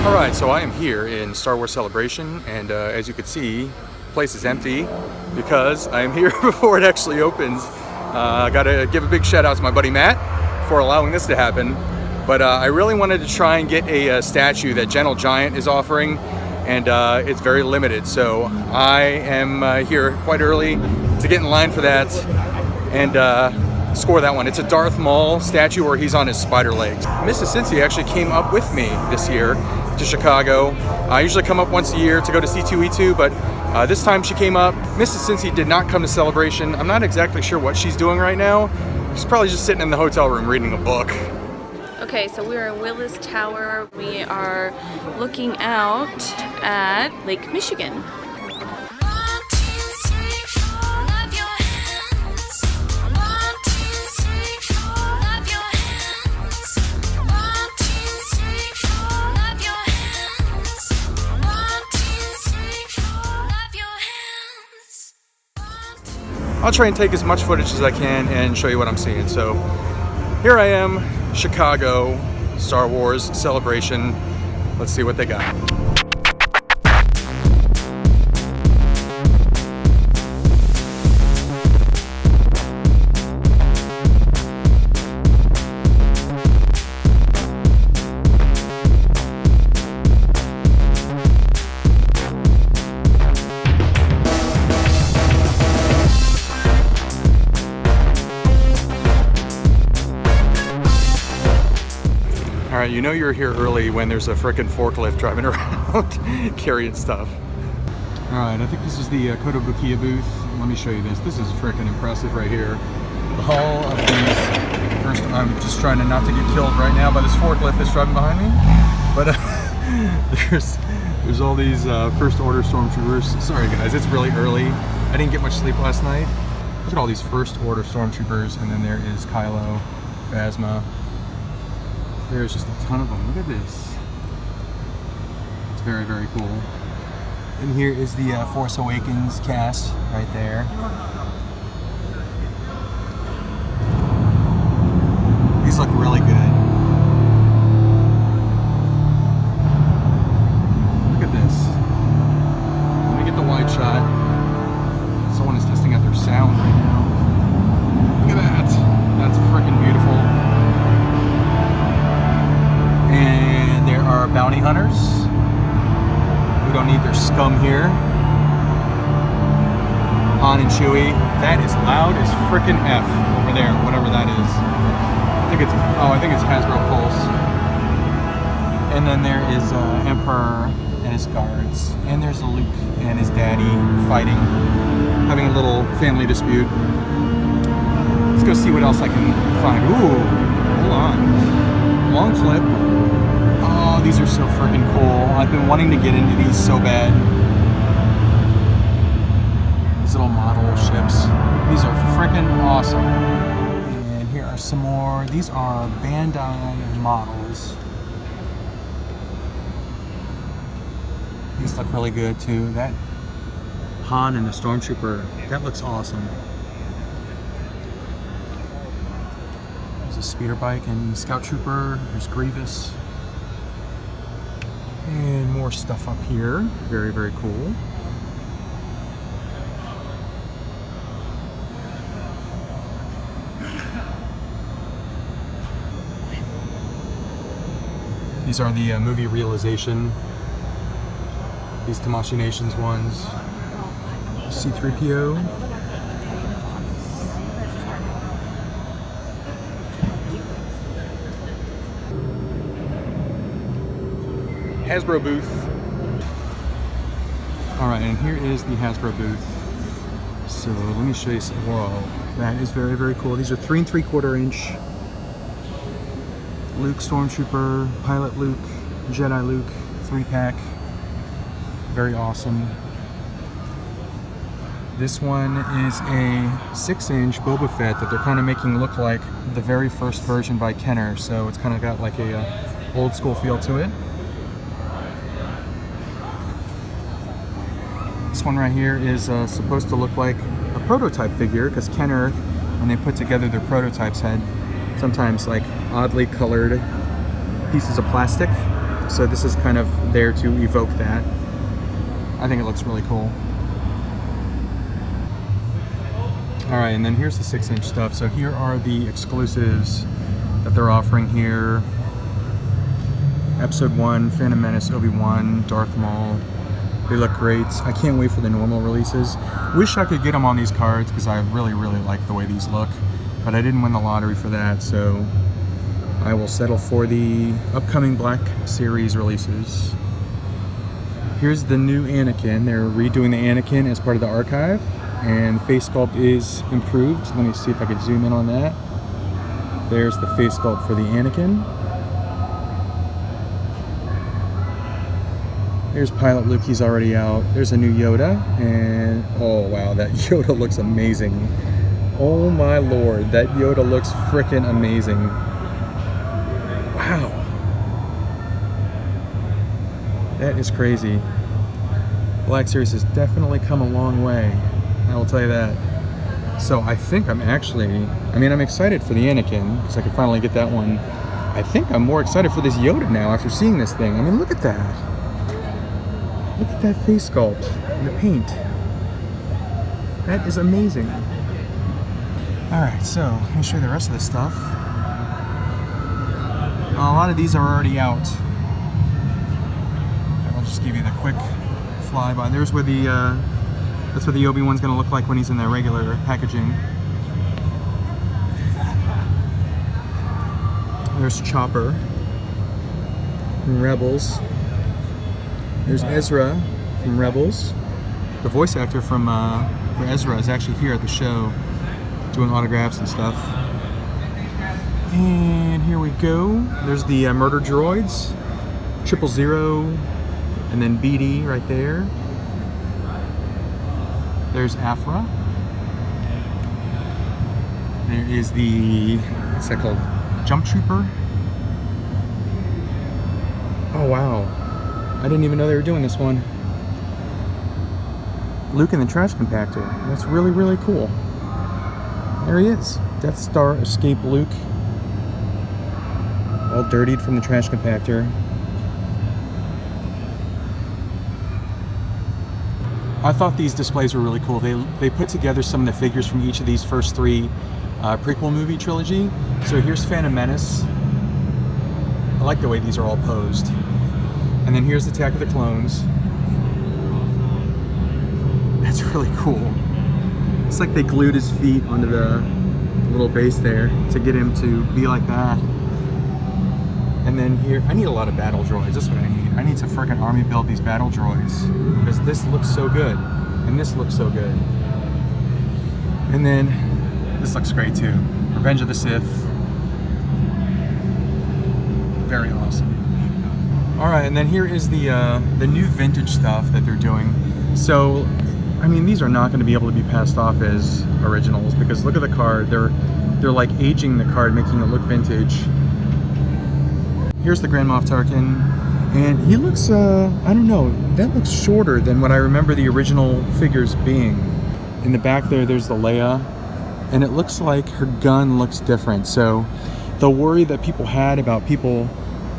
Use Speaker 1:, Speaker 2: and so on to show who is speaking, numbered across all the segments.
Speaker 1: Alright, so I am here in Star Wars Celebration, and as you can see, the place is empty because I am here before it actually opens. I gotta give a big shout out to my buddy Matt for allowing this to happen. But I really wanted to try and get a statue that Gentle Giant is offering, and it's very limited. So I am here quite early to get in line for that and score that one. It's a Darth Maul statue where he's on his spider legs. Mrs. Cincy actually came up with me this year to Chicago. I usually come up once a year to go to C2E2, but this time she came up. Mrs. Cincy did not come to Celebration. I'm not exactly sure what she's doing right now. She's probably just sitting in the hotel room reading a book.
Speaker 2: Okay, so we're in Willis Tower. We are looking out at Lake Michigan.
Speaker 1: I'll try and take as much footage as I can and show you what I'm seeing. So here I am, Chicago, Star Wars Celebration. Let's see what they got. Alright, you know you're here early when there's a frickin' forklift driving around carrying stuff. Alright, I think this is the Kotobukiya booth. Let me show you this. This is frickin' impressive right here. The haul of these. First, I'm just trying to not to get killed right now by this forklift that's driving behind me. But there's all these first order stormtroopers. Sorry guys, it's really early. I didn't get much sleep last night. Look at all these first order stormtroopers, and then there is Kylo, Phasma. There's just a ton of them. Look at this. It's very, very cool. And here is the Force Awakens cast right there. These look really good. Look at this. Let me get the wide shot. Someone is testing out their sound right now. Look at that. That's freaking beautiful. And there are bounty hunters. We don't need their scum here. Han and Chewie. That is loud as frickin' F over there, whatever that is. I think it's Hasbro Pulse. And then there is Emperor and his guards. And there's Luke and his daddy fighting, having a little family dispute. Let's go see what else I can find. Ooh, hold on. Long clip. Oh, these are so freaking cool. I've been wanting to get into these so bad. These little model ships. These are freaking awesome. And here are some more. These are Bandai models. These look really good too. That Han and the Stormtrooper, that looks awesome. There's a speeder bike and Scout Trooper. There's Grievous. And more stuff up here. Very, very cool. These are the movie realization. These Tamashii Nations ones. C-3PO. Hasbro booth. Alright, and here is the Hasbro booth. So let me show you some. Whoa, that is very, very cool. These are 3 3/4 inch. Luke Stormtrooper, Pilot Luke, Jedi Luke, 3-pack. Very awesome. This one is a 6-inch Boba Fett that they're kind of making look like the very first version by Kenner. So it's kind of got like a old school feel to it. This one right here is supposed to look like a prototype figure, because Kenner, when they put together their prototypes, had sometimes like oddly colored pieces of plastic So this is kind of there to evoke that. I think it looks really cool. Alright, and then here's the 6-inch stuff. So here are the exclusives that they're offering here. Episode 1, Phantom Menace, Obi-Wan, Darth Maul. They look great. I can't wait for the normal releases. Wish I could get them on these cards because I really, really like the way these look. But I didn't win the lottery for that, so I will settle for the upcoming Black Series releases. Here's the new Anakin. They're redoing the Anakin as part of the archive, and face sculpt is improved. Let me see if I could zoom in on that. There's the face sculpt for the Anakin. There's Pilot Luke, he's already out. There's a new Yoda, and oh wow, that Yoda looks amazing. Oh my lord, that Yoda looks frickin' amazing. Wow. That is crazy. Black Series has definitely come a long way. I will tell you that. So I think I'm actually, I'm excited for the Anakin because I can finally get that one. I think I'm more excited for this Yoda now after seeing this thing. Look at that. Look at that face sculpt and the paint. That is amazing. Alright, so let me show you the rest of this stuff. A lot of these are already out. I'll just give you the quick flyby. There's where the that's what the Obi-Wan's gonna look like when he's in the regular packaging. There's Chopper from Rebels. There's Ezra from Rebels. The voice actor for Ezra is actually here at the show doing autographs and stuff. And here we go. There's the murder droids. 000, and then BD right there. There's Afra. There is the, what's that called? Jump Trooper. Oh wow. I didn't even know they were doing this one. Luke in the trash compactor. That's really, really cool. There he is. Death Star Escape Luke. All dirtied from the trash compactor. I thought these displays were really cool. They put together some of the figures from each of these first 3 prequel movie trilogy. So here's Phantom Menace. I like the way these are all posed. And then here's Attack of the Clones. That's really cool. It's like they glued his feet onto the little base there to get him to be like that. And then here, I need a lot of battle droids. That's what I need. I need to frickin' army build these battle droids because this looks so good, and this looks so good. And then this looks great too. Revenge of the Sith. Very awesome. All right, and then here is the new vintage stuff that they're doing. So, these are not going to be able to be passed off as originals because look at the card. They're like aging the card, making it look vintage. Here's the Grand Moff Tarkin, and he looks, I don't know, that looks shorter than what I remember the original figures being. In the back there's the Leia, and it looks like her gun looks different. So the worry that people had about people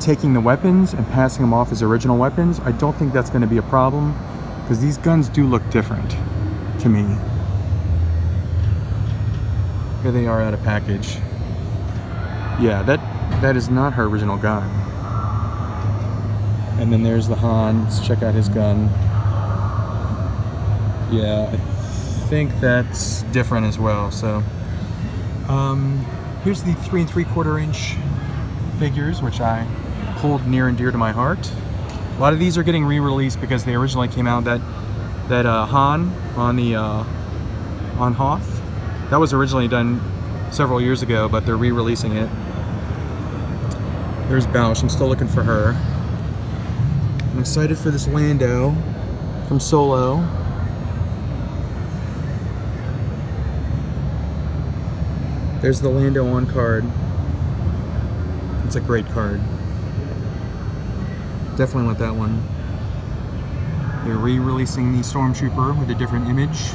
Speaker 1: taking the weapons and passing them off as original weapons, I don't think that's going to be a problem, because these guns do look different to me. Here they are out of package. Yeah, that is not her original gun. And then there's the Han. Let's check out his gun. Yeah, I think that's different as well. So here's the 3 3/4 inch figures, which I hold near and dear to my heart. A lot of these are getting re-released because they originally came out. That Han on the on Hoth, that was originally done several years ago, but they're re-releasing it. There's Bausch. I'm still looking for her. I'm excited for this Lando from Solo. There's the Lando on card. It's a great card. Definitely want that one. They're re-releasing the Stormtrooper with a different image.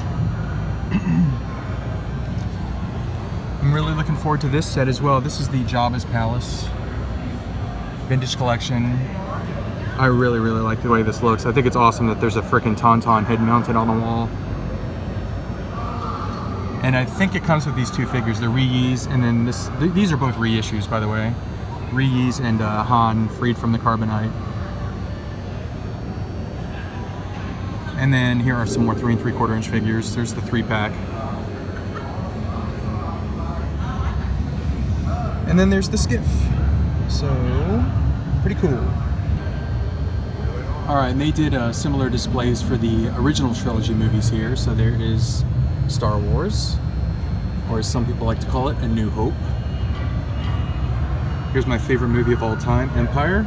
Speaker 1: I'm really looking forward to this set as well. This is the Jabba's Palace Vintage Collection. I really, really like the way this looks. I think it's awesome that there's a freaking Tauntaun head mounted on the wall. And I think it comes with these two figures, the Ryis, and then these are both reissues, by the way. Ryis and Han, freed from the carbonite. And then here are some more 3 3/4 inch figures. There's the 3-pack. And then there's the skiff. So, pretty cool. Alright, and they did similar displays for the original trilogy movies here. So there is Star Wars, or as some people like to call it, A New Hope. Here's my favorite movie of all time, Empire.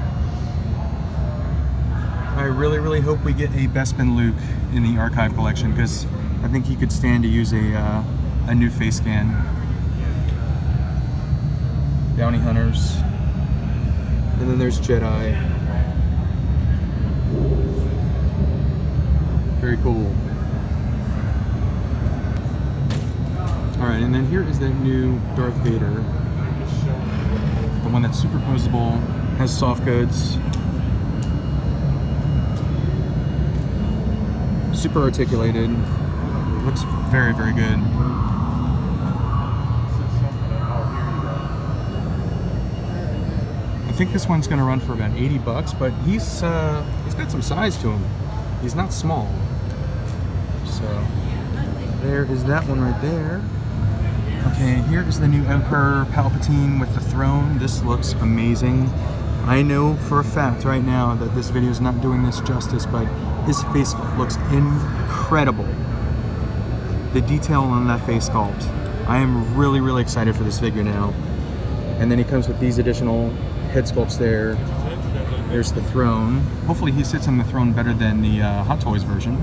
Speaker 1: I really, really hope we get a Bespin Luke in the archive collection, because I think he could stand to use a new face scan. Bounty Hunters. And then there's Jedi. Very cool. Alright, and then here is that new Darth Vader. The one that's superposable, has soft goods. Super articulated. Looks very, very good. I think this one's gonna run for about 80 bucks, but he's got some size to him. He's not small. So there is that one right there. Okay, here is the new Emperor Palpatine with the throne. This looks amazing. I know for a fact right now that this video is not doing this justice, but his face sculpt looks incredible. The detail on that face sculpt. I am really, really excited for this figure now. And then he comes with these additional head sculpts there. There's the throne. Hopefully he sits on the throne better than the Hot Toys version.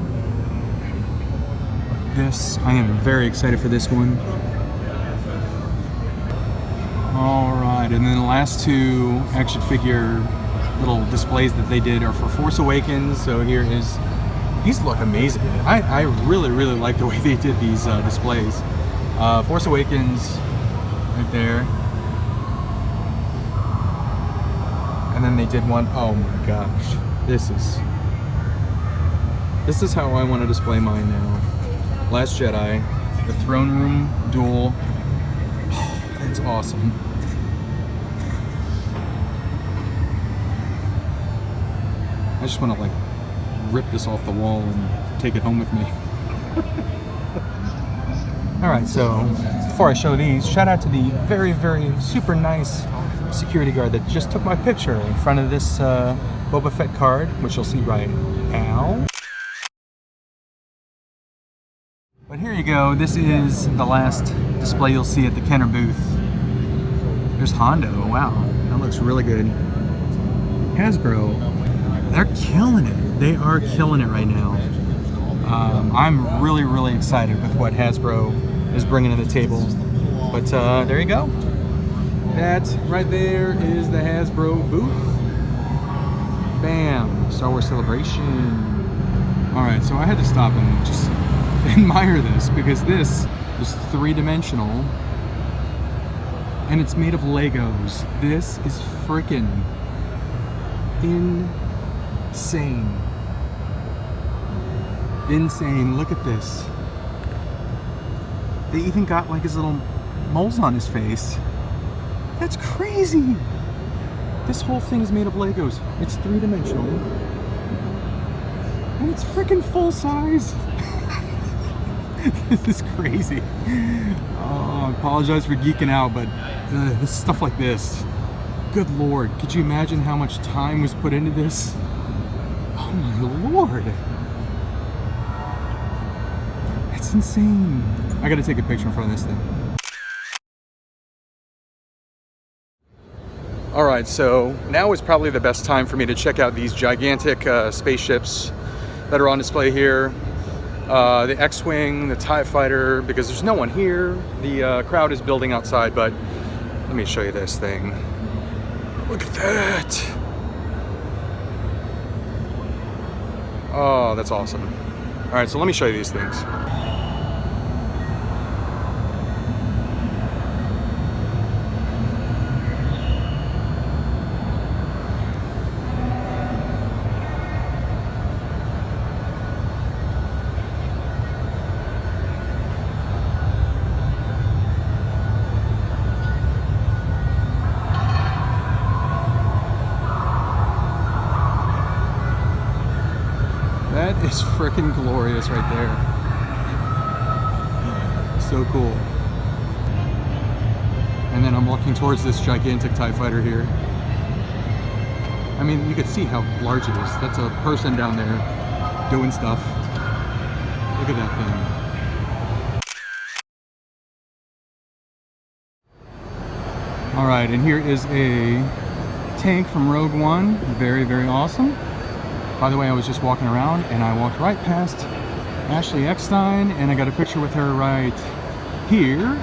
Speaker 1: This, I am very excited for this one. Alright, and then the last two action figure little displays that they did are for Force Awakens. So here is, these look amazing. I really, really like the way they did these displays. Force Awakens right there. And then they did one, oh my gosh. This is how I want to display mine now. Last Jedi, the throne room duel. It's awesome. I just want to like rip this off the wall and take it home with me. Alright, so before I show these, shout out to the very, very super nice security guard that just took my picture in front of this Boba Fett card, which you'll see right now. But here you go, this is the last display you'll see at the Kenner booth. There's Hondo, wow, that looks really good. Hasbro, they're killing it. They are killing it right now. I'm really, really excited with what Hasbro is bringing to the table. But there you go. That right there is the Hasbro booth. Bam, Star Wars Celebration. All right, so I had to stop and just admire this because this is 3-dimensional and it's made of Legos. This is freaking insane. Insane, look at this. They even got like his little moles on his face. That's crazy. This whole thing is made of Legos. It's 3-dimensional. And it's freaking full size. This is crazy. Oh, I apologize for geeking out, but this stuff like this. Good Lord, could you imagine how much time was put into this? Oh my Lord. That's insane. I gotta take a picture in front of this thing. Alright, so now is probably the best time for me to check out these gigantic spaceships that are on display here. The X-Wing, the TIE Fighter, because there's no one here. The crowd is building outside, but let me show you this thing. Look at that! Oh, that's awesome. Alright, so let me show you these things. That is freaking glorious right there. So cool. And then I'm walking towards this gigantic TIE fighter here. I mean, you can see how large it is. That's a person down there doing stuff. Look at that thing. Alright, and here is a tank from Rogue One. Very, very awesome. By the way, I was just walking around and I walked right past Ashley Eckstein and I got a picture with her right here.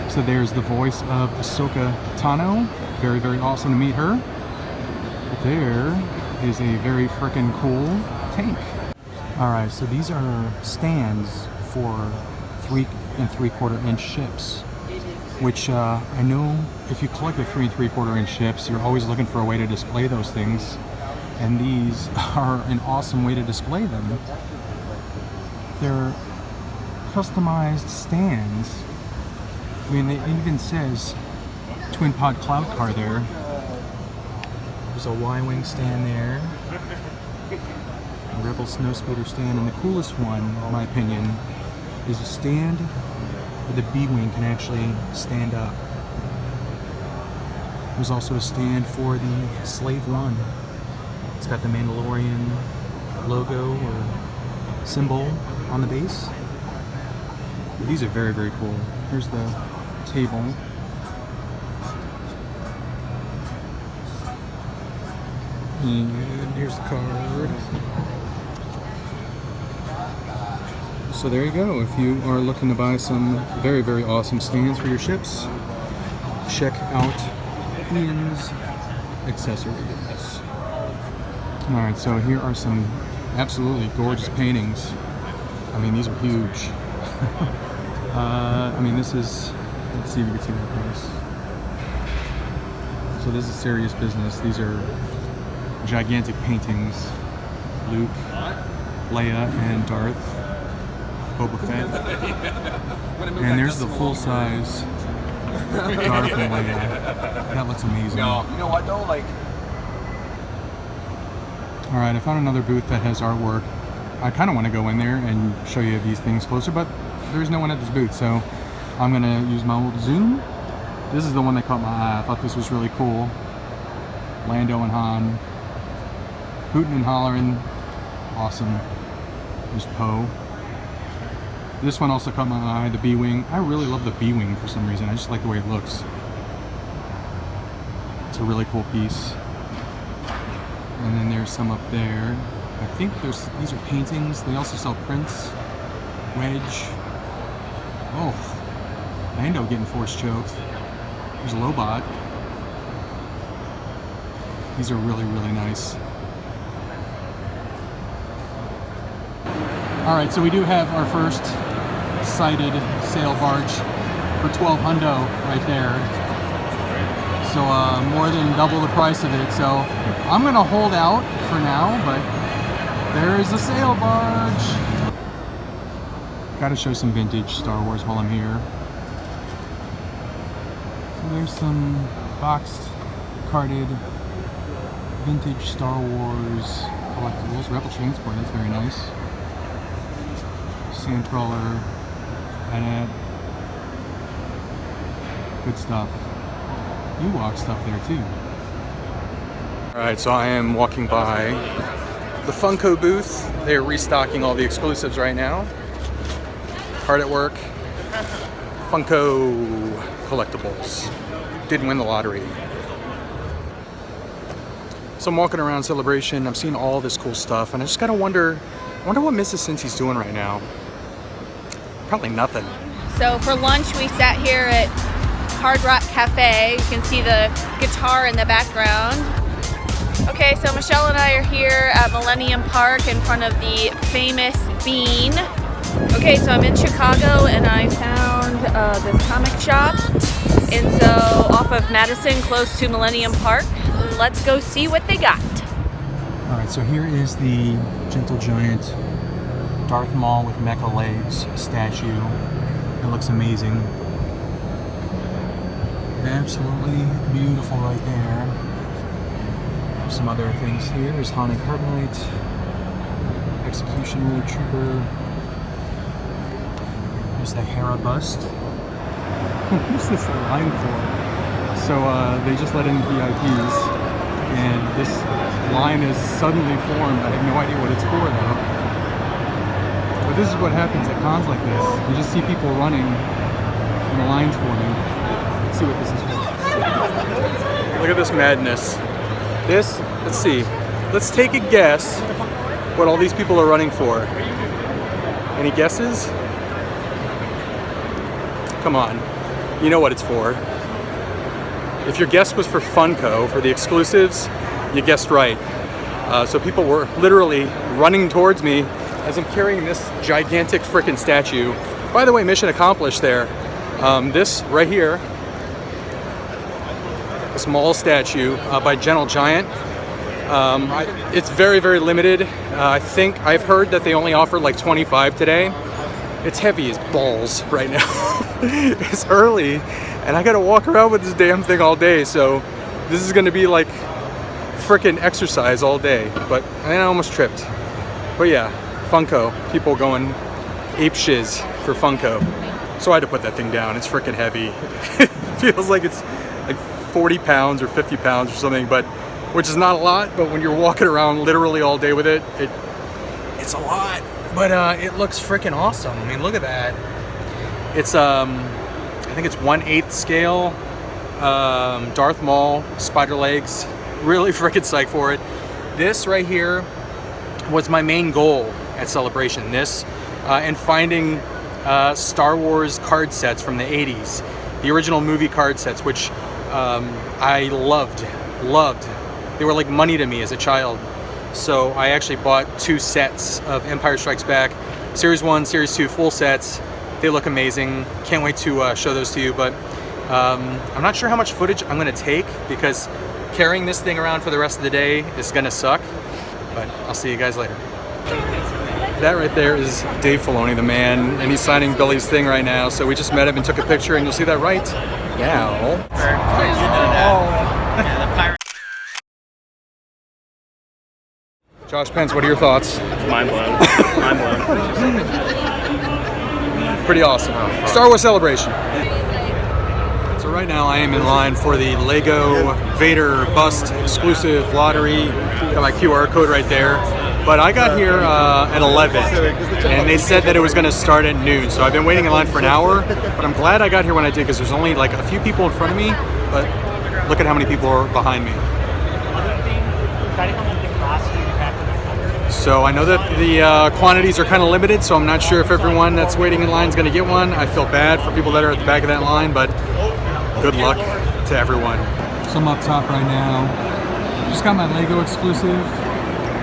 Speaker 1: So there's the voice of Ahsoka Tano. Very, very awesome to meet her. But there is a very freaking cool tank. Alright, so these are stands for 3 3/4 inch ships. Which I know if you collect the 3 3/4 inch ships, you're always looking for a way to display those things. And these are an awesome way to display them. They're customized stands. I mean, it even says twin pod cloud car there. There's a Y-wing stand there. A Rebel snowspeeder stand, and the coolest one, in my opinion, is a stand where the B-wing can actually stand up. There's also a stand for the Slave One. It's got the Mandalorian logo or symbol on the base. But these are very, very cool. Here's the table. And here's the card. So there you go. If you are looking to buy some very, very awesome stands for your ships, check out Ian's Accessories. Alright, so here are some absolutely gorgeous paintings. I mean, these are huge. I mean, this is, let's see if we can see that price. So this is serious business. These are gigantic paintings. Luke, Leia, and Darth. Boba Fett. And there's the full-size Darth and Leia. That looks amazing.
Speaker 3: No, you know what though? Like,
Speaker 1: alright, I found another booth that has artwork. I kind of want to go in there and show you these things closer, but there's no one at this booth, so I'm going to use my old zoom. This is the one that caught my eye. I thought this was really cool. Lando and Han. Hootin' and hollering. Awesome. There's Poe. This one also caught my eye, the B-Wing. I really love the B-Wing for some reason. I just like the way it looks. It's a really cool piece. And then there's some up there. I think these are paintings. They also sell prints. Wedge. Oh, Lando getting force choked. There's Lobot. These are really, really nice. Alright, so we do have our first sighted sail barge for 12 hundo right there. So more than double the price of it. So I'm gonna hold out for now, but there is a sail barge. Gotta show some vintage Star Wars while I'm here. So there's some boxed, carded, vintage Star Wars collectibles. Rebel Transport, that's very nice. Sandcrawler, and good stuff. Ewok stuff there too. Alright, so I am walking by the Funko booth. They're restocking all the exclusives right now. Hard at work. Funko collectibles. Didn't win the lottery. So I'm walking around Celebration. I'm seeing all this cool stuff, and I just gotta wonder what Mrs. Cincy's doing right now. Probably nothing.
Speaker 2: So for lunch, we sat here at Hard Rock Cafe. You can see the guitar in the background. Okay, so Michelle and I are here at Millennium Park in front of the famous Bean. Okay, so I'm in Chicago and I found this comic shop. And so off of Madison, close to Millennium Park. Let's go see what they got.
Speaker 1: Alright, so here is the Gentle Giant Darth Maul with mecha legs statue. It looks amazing. Absolutely beautiful right there. There's some other things here. There's Han and Carbonite. Executioner, Trooper. There's the Hera bust. What's this line for? So they just let in VIPs, and this line is suddenly formed. I have no idea what it's for though. But this is what happens at cons like this. You just see people running and the lines forming. Let's see what this is for. Look at this madness. This, let's see. Let's take a guess what all these people are running for. Any guesses? Come on. You know what it's for. If your guess was for Funko, for the exclusives, you guessed right. So people were literally running towards me as I'm carrying this gigantic frickin' statue. By the way, mission accomplished there. This right here, a small statue by Gentle Giant. It's very, very limited. I think I've heard that they only offered like 25 today. It's heavy as balls right now. It's early and I gotta walk around with this damn thing all day, so this is gonna be like frickin' exercise all day. But I almost tripped. But yeah, Funko, people going ape shiz for Funko. So I had to put that thing down. It's frickin' heavy. It feels like it's like 40 pounds or 50 pounds or something, but which is not a lot, but when you're walking around literally all day with it, it's a lot. But it looks frickin' awesome. I mean, look at that. It's I think it's 1/8 scale. Darth Maul, spider legs. Really frickin' psyched for it. This right here was my main goal at Celebration. This and finding Star Wars card sets from the 80s, the original movie card sets, which I loved. They were like money to me as a child. So I actually bought 2 sets of Empire Strikes Back, Series 1, Series 2 full sets. They look amazing. Can't wait to show those to you, but I'm not sure how much footage I'm gonna take because carrying this thing around for the rest of the day is gonna suck, but I'll see you guys later. That right there is Dave Filoni, the man, and he's signing Billy's thing right now. So we just met him and took a picture, and you'll see that right now. Josh Pence, what are your thoughts?
Speaker 3: Mind blown. Mind blown.
Speaker 1: Pretty awesome. Star Wars Celebration. So right now I am in line for the Lego Vader Bust exclusive lottery. Got my QR code right there. But I got here at 11, and they said that it was going to start at noon. So I've been waiting in line for an hour, but I'm glad I got here when I did because there's only like a few people in front of me, but look at how many people are behind me. So I know that the quantities are kind of limited, so I'm not sure if everyone that's waiting in line is going to get one. I feel bad for people that are at the back of that line, but good luck to everyone. So I'm up top right now. Just got my Lego exclusive.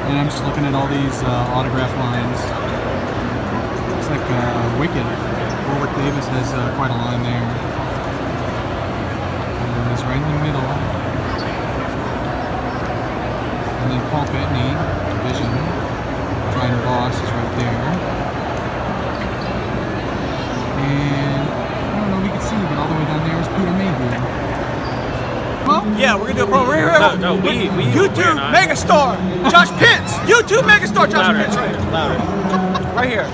Speaker 1: And I'm just looking at all these autograph lines. It's like Wicked. Warwick Davis has quite a line there. And he's right in the middle. And then Paul Bettany, Vision, Giant Boss is right there. And I don't know if you can see, but all the way down there is Peter Mayhew.
Speaker 4: Yeah, we're gonna do a promo right here.
Speaker 3: No, we
Speaker 4: YouTube megastar Josh Pence. YouTube megastar Josh Pence. Right here.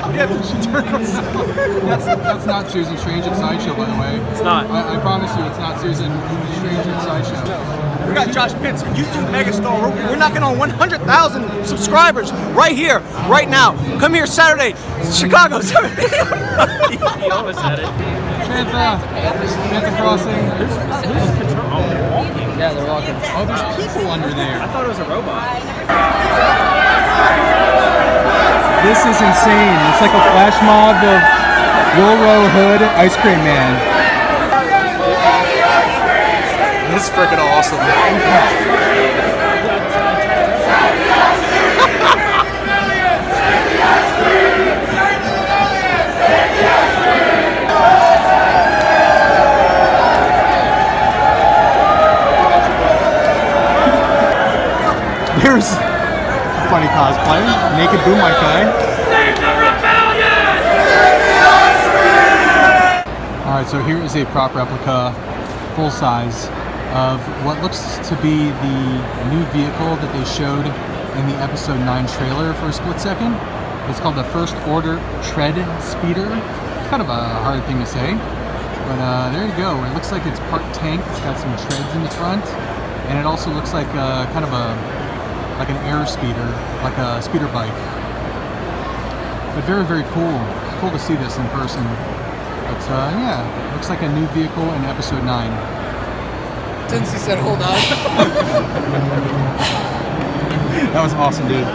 Speaker 1: That's not Susan Strange at Sideshow, by the way.
Speaker 3: It's not.
Speaker 1: I promise you, it's not Susan Strange at Sideshow.
Speaker 4: We got Josh Pence, YouTube megastar. We're knocking on 100,000 subscribers right here, right now. Come here Saturday, Chicago.
Speaker 3: You almost said it.
Speaker 1: Panther Crossing. Yeah, they're walking. Oh, there's people under there.
Speaker 3: I thought it was a robot.
Speaker 1: This is insane. It's like a flash mob of Wilro Hood Ice Cream Man. This is freaking awesome. Here's a funny cosplay, Naked Boom Like Guy. Save the rebellion! Alright, so here is a prop replica, full size, of what looks to be the new vehicle that they showed in the episode 9 trailer for a split second. It's called the First Order Tread Speeder. It's kind of a hard thing to say. But there you go. It looks like it's part tank. It's got some treads in the front. And it also looks like kind of like an air speeder, like a speeder bike. But very, very cool. It's cool to see this in person. But yeah, looks like a new vehicle in episode 9.
Speaker 5: Cincy said, hold on.
Speaker 1: That was awesome, dude.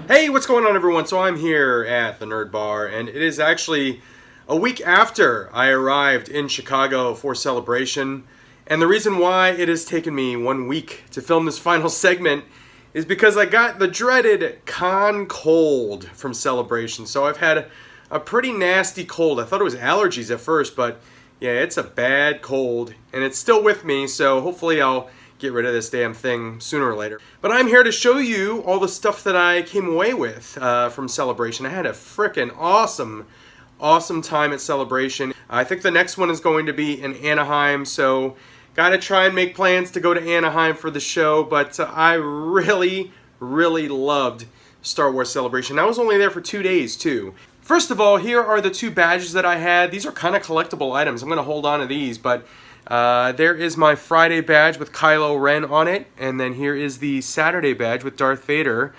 Speaker 1: Hey, what's going on, everyone? So I'm here at the Nerd Bar, and it is actually a week after I arrived in Chicago for Celebration. And the reason why it has taken me 1 week to film this final segment is because I got the dreaded con cold from Celebration. So I've had a pretty nasty cold. I thought it was allergies at first, but yeah, it's a bad cold, and it's still with me, so hopefully I'll get rid of this damn thing sooner or later. But I'm here to show you all the stuff that I came away with from Celebration. I had a frickin' awesome time at Celebration. I think the next one is going to be in Anaheim, so gotta try and make plans to go to Anaheim for the show, but I really loved Star Wars Celebration. I was only there for 2 days, too. First of all, here are the 2 badges that I had. These are kind of collectible items. I'm going to hold on to these, but there is my Friday badge with Kylo Ren on it, and then here is the Saturday badge with Darth Vader.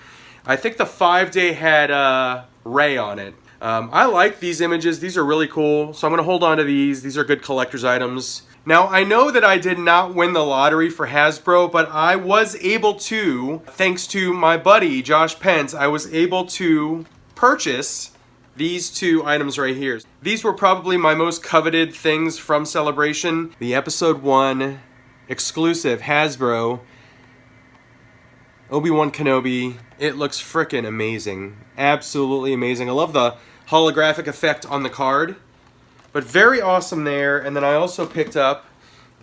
Speaker 1: I think the 5-day had Rey on it. I like these images. These are really cool, so I'm going to hold on to these. These are good collector's items. Now, I know that I did not win the lottery for Hasbro, but I was able to, thanks to my buddy, Josh Pence, I was able to purchase these 2 items right here. These were probably my most coveted things from Celebration. The Episode 1 exclusive Hasbro Obi-Wan Kenobi. It looks frickin' amazing. Absolutely amazing. I love the holographic effect on the card. But very awesome there. And then I also picked up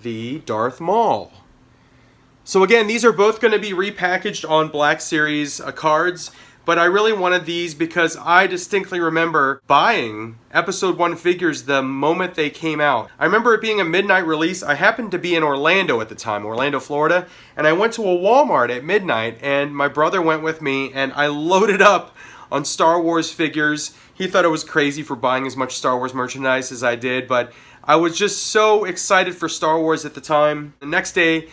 Speaker 1: the Darth Maul. So again, these are both going to be repackaged on Black Series cards. But I really wanted these because I distinctly remember buying Episode 1 figures the moment they came out. I remember it being a midnight release. I happened to be in Orlando at the time, Orlando, Florida, and I went to a Walmart at midnight, and my brother went with me, and I loaded up on Star Wars figures. He thought it was crazy for buying as much Star Wars merchandise as I did, but I was just so excited for Star Wars at the time. The next day,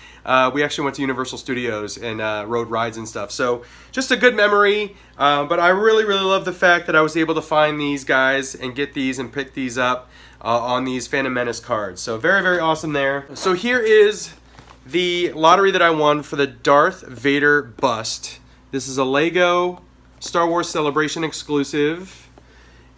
Speaker 1: we actually went to Universal Studios and rode rides and stuff. So just a good memory, but I really love the fact that I was able to find these guys and get these and pick these up on these Phantom Menace cards. So very awesome there. So here is the lottery that I won for the Darth Vader bust. This is a Lego Star Wars Celebration exclusive.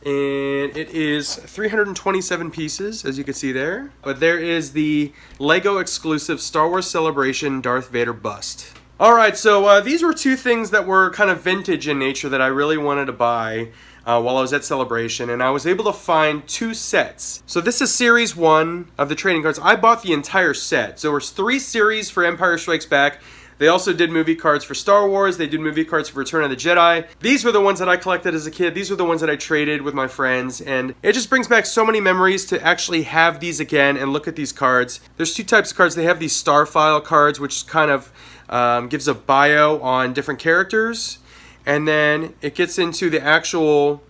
Speaker 1: And it is 327 pieces, as you can see there. But there is the Lego exclusive Star Wars Celebration Darth Vader bust. Alright, so these were 2 things that were kind of vintage in nature that I really wanted to buy while I was at Celebration. And I was able to find 2 sets. So this is Series 1 of the trading cards. I bought the entire set. So there's 3 series for Empire Strikes Back. They also did movie cards for Star Wars. They did movie cards for Return of the Jedi. These were the ones that I collected as a kid. These were the ones that I traded with my friends. And it just brings back so many memories to actually have these again and look at these cards. There's 2 types of cards. They have these star file cards, which kind of gives a bio on different characters. And then it gets into the actual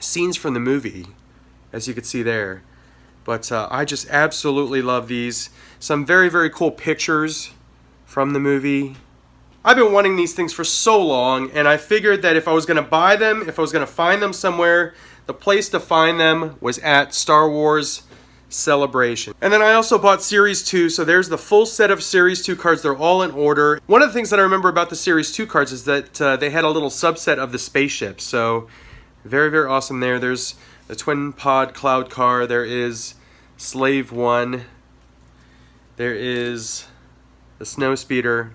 Speaker 1: scenes from the movie, as you can see there. But I just absolutely love these. Some very cool pictures from the movie. I've been wanting these things for so long, and I figured that if I was going to buy them, if I was going to find them somewhere, the place to find them was at Star Wars Celebration. And then I also bought Series 2, so there's the full set of Series 2 cards. They're all in order. One of the things that I remember about the Series 2 cards is that they had a little subset of the spaceships, so very awesome there. There's the Twin Pod Cloud Car. There is Slave 1. There is the Snow Speeder.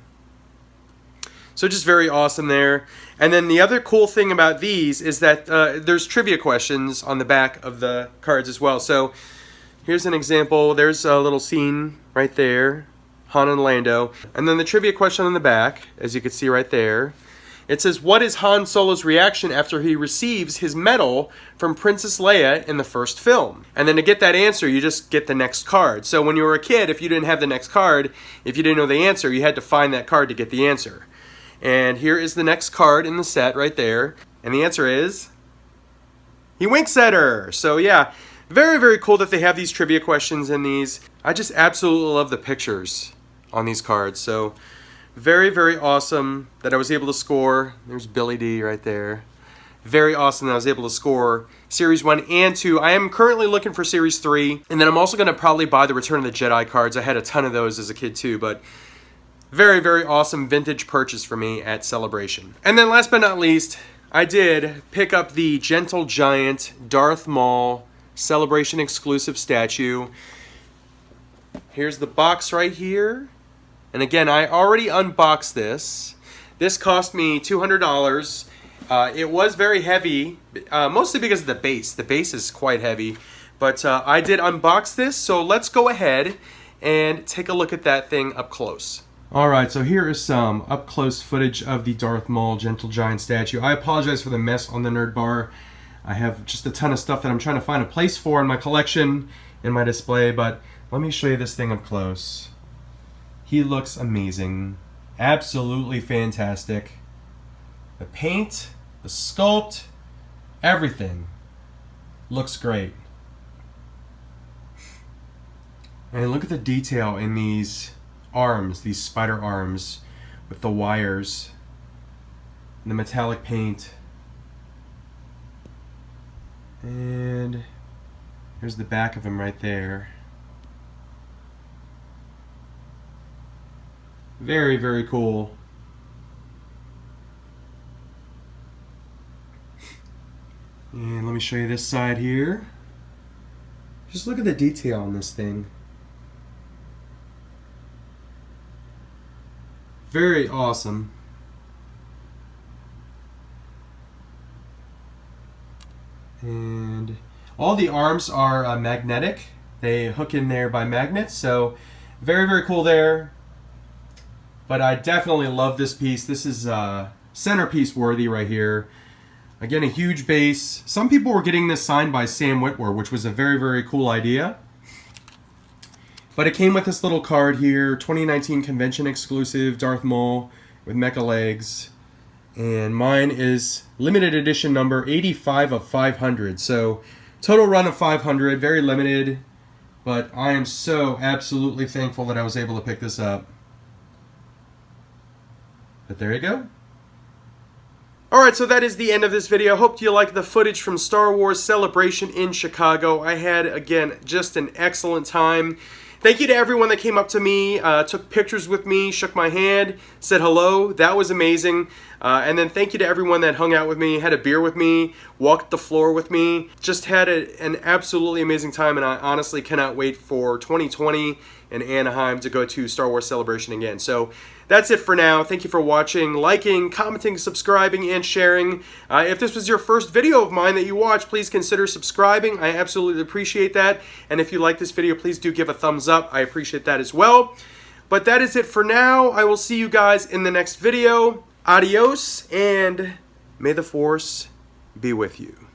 Speaker 1: So just very awesome there. And then the other cool thing about these is that there's trivia questions on the back of the cards as well. So here's an example. There's a little scene right there, Han and Lando. And then the trivia question on the back, as you can see right there, it says, what is Han Solo's reaction after he receives his medal from Princess Leia in the first film? And then to get that answer, you just get the next card. So when you were a kid, if you didn't have the next card, if you didn't know the answer, you had to find that card to get the answer. And here is the next card in the set right there. And the answer is... he winks at her. So yeah, very, very cool that they have these trivia questions in these. I just absolutely love the pictures on these cards. So very, very awesome that I was able to score. There's Billy D right there. Very awesome that I was able to score Series 1 and 2. I am currently looking for Series 3. And then I'm also going to probably buy the Return of the Jedi cards. I had a ton of those as a kid too. But very, very awesome vintage purchase for me at Celebration. And then last but not least, I did pick up the Gentle Giant Darth Maul Celebration exclusive statue. Here's the box right here. And again, I already unboxed this. This cost me $200. It was very heavy, mostly because of the base. The base is quite heavy. But I did unbox this, so let's go ahead and take a look at that thing up close. Alright, so here is some up-close footage of the Darth Maul Gentle Giant statue. I apologize for the mess on the nerd bar. I have just a ton of stuff that I'm trying to find a place for in my collection, in my display, but let me show you this thing up close. He looks amazing. Absolutely fantastic. The paint, the sculpt, everything looks great. And look at the detail in these arms, these spider arms with the wires and the metallic paint. And here's the back of him right there. Very, very cool. And let me show you this side here. Just look at the detail on this thing. Very awesome. And all the arms are magnetic. They hook in there by magnets, so very, very cool there. But I definitely love this piece. This is centerpiece worthy right here. Again, a huge base. Some people were getting this signed by Sam Witwer, which was a very, very cool idea. But it came with this little card here, 2019 convention exclusive Darth Maul with mecha legs. And mine is limited edition number 85 of 500. So total run of 500, very limited. But I am so absolutely thankful that I was able to pick this up. But there you go. Alright, so that is the end of this video. Hope you liked the footage from Star Wars Celebration in Chicago. I had, again, just an excellent time. Thank you to everyone that came up to me, took pictures with me, shook my hand, said hello. That was amazing. And then thank you to everyone that hung out with me, had a beer with me, walked the floor with me. Just had an absolutely amazing time, and I honestly cannot wait for 2020 in Anaheim to go to Star Wars Celebration again. So that's it for now. Thank you for watching, liking, commenting, subscribing, and sharing. If this was your first video of mine that you watched, please consider subscribing. I absolutely appreciate that. And if you like this video, please do give a thumbs up. I appreciate that as well. But that is it for now. I will see you guys in the next video. Adios, and may the Force be with you.